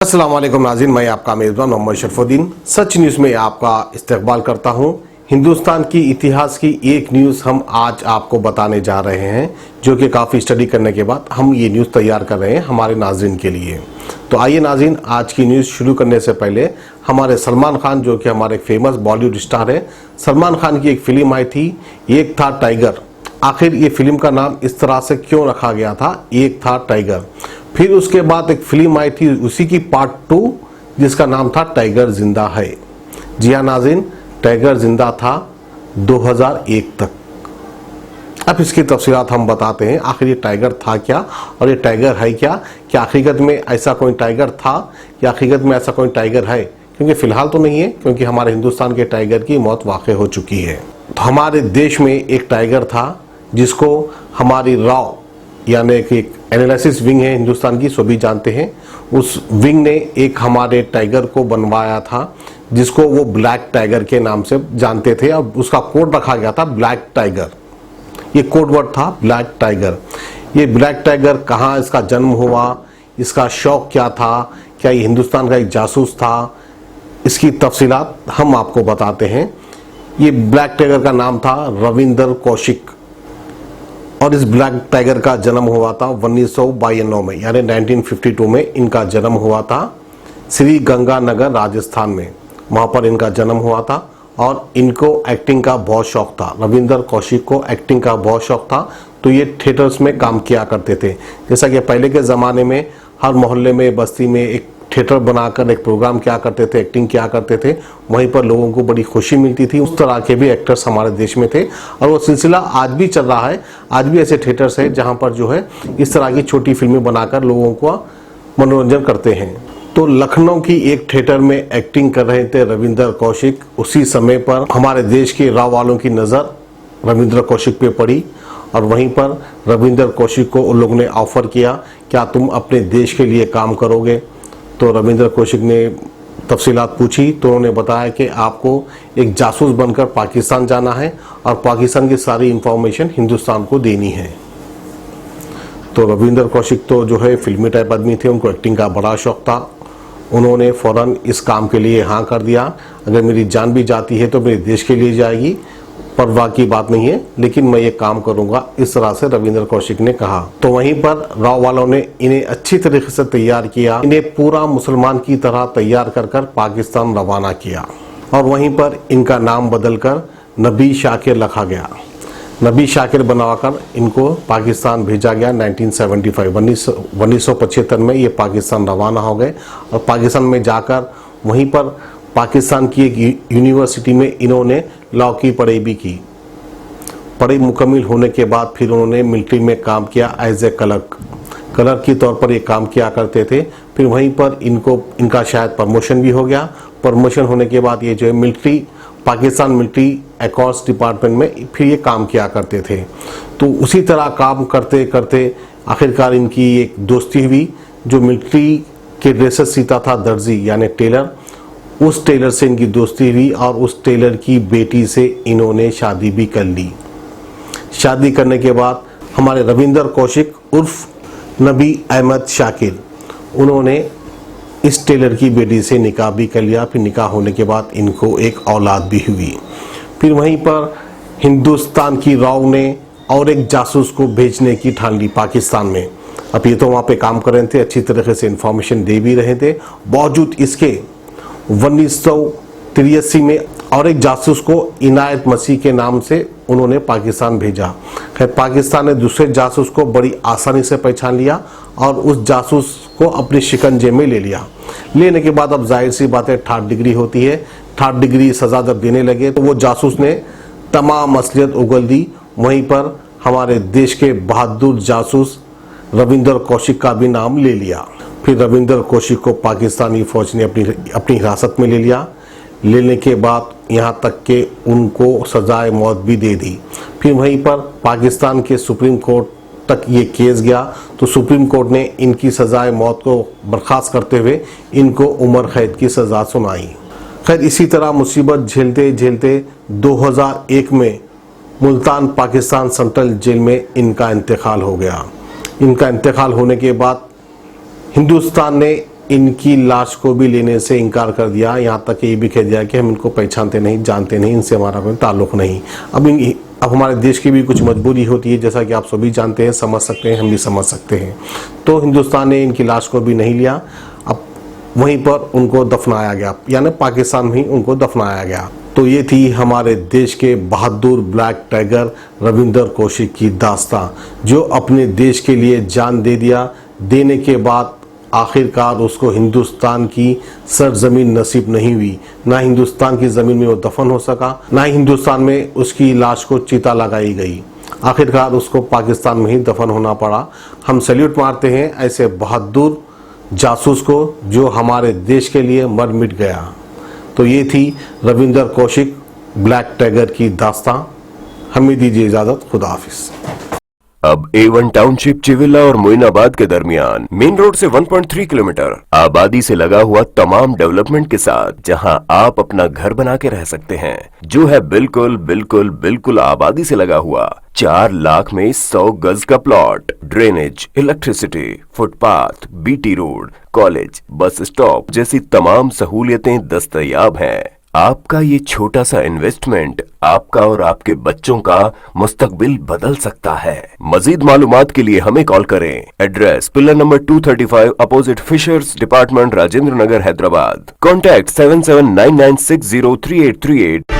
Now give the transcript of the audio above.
अस्सलाम वालेकुम नाज़रीन, मैं आपका मेज़बान मोहम्मद शरफुद्दीन सच न्यूज़ में आपका इस्तकबाल करता हूं। हिंदुस्तान की इतिहास की एक न्यूज़ हम आज आपको बताने जा रहे हैं, जो कि काफ़ी स्टडी करने के बाद हम ये न्यूज़ तैयार कर रहे हैं हमारे नाज़रीन के लिए। तो आइए नाज़रीन, आज की न्यूज़ शुरू करने से पहले हमारे सलमान खान, जो कि हमारे फेमस बॉलीवुड स्टार है, सलमान खान की एक फिल्म आई थी, एक था टाइगर। आखिर ये फिल्म का नाम इस तरह से क्यों रखा गया था, एक था टाइगर। फिर उसके बाद एक फिल्म आई थी उसी की पार्ट 2, जिसका नाम था टाइगर जिंदा है। जी हाँ नाज़रीन, टाइगर जिंदा था 2001 तक। अब इसकी तफसीलात हम बताते हैं, आखिर ये टाइगर था क्या और ये टाइगर है क्या हकीकत में ऐसा कोई टाइगर था या हकीकत में ऐसा कोई टाइगर है, क्योंकि फिलहाल तो नहीं है, क्योंकि हमारे हिंदुस्तान के टाइगर की मौत वाक़ई हो चुकी है। तो हमारे देश में एक टाइगर था जिसको हमारी राव यानी कि एक एनालिसिस विंग है हिंदुस्तान की, सभी जानते हैं। उस विंग ने एक हमारे टाइगर को बनवाया था जिसको वो ब्लैक टाइगर के नाम से जानते थे, और उसका कोड रखा गया था ब्लैक टाइगर। ये कोड वर्ड था ब्लैक टाइगर। ये ब्लैक टाइगर कहाँ इसका जन्म हुआ, इसका शौक क्या था, क्या ये हिंदुस्तान का एक जासूस था, इसकी तफसीलात हम आपको बताते हैं। ये ब्लैक टाइगर का नाम था रविंदर कौशिक, और इस ब्लैक टाइगर का जन्म हुआ था 1992 में, यानी 1952 में इनका जन्म हुआ था श्री गंगानगर राजस्थान में। वहाँ पर इनका जन्म हुआ था और इनको एक्टिंग का बहुत शौक था। रविंदर कौशिक को एक्टिंग का बहुत शौक था, तो ये थिएटर्स में काम किया करते थे। जैसा कि पहले के ज़माने में हर मोहल्ले में, बस्ती में एक थिएटर बनाकर एक प्रोग्राम किया करते थे, एक्टिंग किया करते थे, वहीं पर लोगों को बड़ी खुशी मिलती थी। उस तरह के भी एक्टर्स हमारे देश में थे, और वो सिलसिला आज भी चल रहा है। आज भी ऐसे थिएटर्स हैं जहां पर जो है इस तरह की छोटी फिल्में बनाकर लोगों को मनोरंजन करते हैं। तो लखनऊ की एक थिएटर में एक्टिंग कर रहे थे रविंदर कौशिक। उसी समय पर हमारे देश के राव वालों की नज़र रविंदर कौशिक पे पड़ी, और वहीं पर रविंदर कौशिक को उन लोगों ने ऑफर किया, क्या तुम अपने देश के लिए काम करोगे। तो रविंदर कौशिक ने तफसीलात पूछी, तो उन्होंने बताया कि आपको एक जासूस बनकर पाकिस्तान जाना है और पाकिस्तान की सारी इंफॉर्मेशन हिंदुस्तान को देनी है। तो रविंदर कौशिक तो जो है फिल्मी टाइप आदमी थे, उनको एक्टिंग का बड़ा शौक था। उन्होंने फ़ौरन इस काम के लिए हाँ कर दिया। अगर मेरी जान भी जाती है तो मेरे देश के लिए जाएगी, परवाह की बात नहीं है, लेकिन मैं ये काम करूंगा, इस तरह से रविंदर कौशिक ने कहा। तो वहीं पर राव वालों ने इन्हें अच्छी तरीके से तैयार किया, इन्हें पूरा मुसलमान की तरह तैयार कर पाकिस्तान रवाना किया, और वहीं पर इनका नाम बदलकर नबी शाकिर रखा गया। नबी शाकिर बनाकर इनको पाकिस्तान भेजा गया 1975 में ये पाकिस्तान रवाना हो गए, और पाकिस्तान में जाकर वहीं पर पाकिस्तान की एक यूनिवर्सिटी में इन्होंने लॉ की पढ़ाई भी की। पढ़ाई मुकम्मल होने के बाद फिर उन्होंने मिलिट्री में काम किया एज ए क्लर्क के तौर पर ये काम किया करते थे। फिर वहीं पर इनका शायद प्रमोशन भी हो गया। प्रमोशन होने के बाद ये जो है पाकिस्तान मिलिट्री अकाउंट्स डिपार्टमेंट में फिर ये काम किया करते थे। तो उसी तरह काम करते करते आखिरकार इनकी एक दोस्ती हुई। जो मिलिट्री के ड्रेसेस सीता था दर्जी यानी टेलर, उस टेलर से इनकी दोस्ती हुई, और उस टेलर की बेटी से इन्होंने शादी भी कर ली। शादी करने के बाद हमारे रविंदर कौशिक उर्फ नबी अहमद शाकिर, उन्होंने इस टेलर की बेटी से निकाह भी कर लिया। फिर निकाह होने के बाद इनको एक औलाद भी हुई। फिर वहीं पर हिंदुस्तान की राव ने और एक जासूस को भेजने की ठान ली पाकिस्तान में। अब ये तो वहाँ पे काम कर रहे थे, अच्छी तरीके से इंफॉर्मेशन दे भी रहे थे। बावजूद इसके 1983 में और एक जासूस को इनायत मसीह के नाम से उन्होंने पाकिस्तान भेजा। खैर, पाकिस्तान ने दूसरे जासूस को बड़ी आसानी से पहचान लिया और उस जासूस को अपने शिकंजे में ले लिया। लेने के बाद अब जाहिर सी बात है, 3rd डिग्री होती है। 3rd डिग्री सजा जब देने लगे तो वो जासूस ने तमाम असलियत उगल दी। वहीं पर हमारे देश के बहादुर जासूस रविंदर कौशिक का भी नाम ले लिया। फिर रविंदर कौशिक को पाकिस्तानी फौज ने अपनी हिरासत में ले लिया। लेने के बाद यहाँ तक कि उनको सजाए मौत भी दे दी। फिर वहीं पर पाकिस्तान के सुप्रीम कोर्ट तक ये केस गया, तो सुप्रीम कोर्ट ने इनकी सजाए मौत को बर्खास्त करते हुए इनको उम्र कैद की सज़ा सुनाई। खैर, इसी तरह मुसीबत झेलते झेलते 2001 में मुल्तान पाकिस्तान सेंट्रल जेल में इनका इंतकाल हो गया। इनका इंतकाल होने के बाद हिंदुस्तान ने इनकी लाश को भी लेने से इनकार कर दिया। यहाँ तक ये भी कह दिया कि हम इनको पहचानते नहीं, जानते नहीं, इनसे हमारा कोई ताल्लुक नहीं। अब हमारे देश की भी कुछ मजबूरी होती है, जैसा कि आप सभी जानते हैं, समझ सकते हैं, हम भी समझ सकते हैं। तो हिंदुस्तान ने इनकी लाश को भी नहीं लिया, अब वहीं पर उनको दफनाया गया, यानी पाकिस्तान में ही उनको दफनाया गया। तो ये थी हमारे देश के बहादुर ब्लैक टाइगर रविंदर कौशिक की दास्तां, जो अपने देश के लिए जान दे दिया। देने के बाद आखिरकार उसको हिंदुस्तान की सरजमीन नसीब नहीं हुई, ना हिंदुस्तान की ज़मीन में वो दफन हो सका, ना ही हिंदुस्तान में उसकी लाश को चिता लगाई गई। आखिरकार उसको पाकिस्तान में ही दफन होना पड़ा। हम सैल्यूट मारते हैं ऐसे बहादुर जासूस को जो हमारे देश के लिए मर मिट गया। तो ये थी रविंदर कौशिक ब्लैक टाइगर की दास्तां। हमें दीजिए इजाजत, खुदा हाफिज। अब A1 टाउनशिप चिविला और मोइनाबाद के दरमियान मेन रोड से 1.3 किलोमीटर आबादी से लगा हुआ तमाम डेवलपमेंट के साथ, जहां आप अपना घर बना के रह सकते हैं, जो है बिल्कुल बिल्कुल बिल्कुल आबादी से लगा हुआ। 4 लाख में 100 गज का plot, drainage, electricity, footpath, BT road, college, bus stop जैसी तमाम सहूलियतें दस्तयाब हैं। आपका ये छोटा सा इन्वेस्टमेंट आपका और आपके बच्चों का मुस्तकबिल बदल सकता है। मजीद मालूमात के लिए हमें कॉल करें। Address pillar number 235 opposite fishers department, Rajendra Nagar, Hyderabad. Contact 7799603838।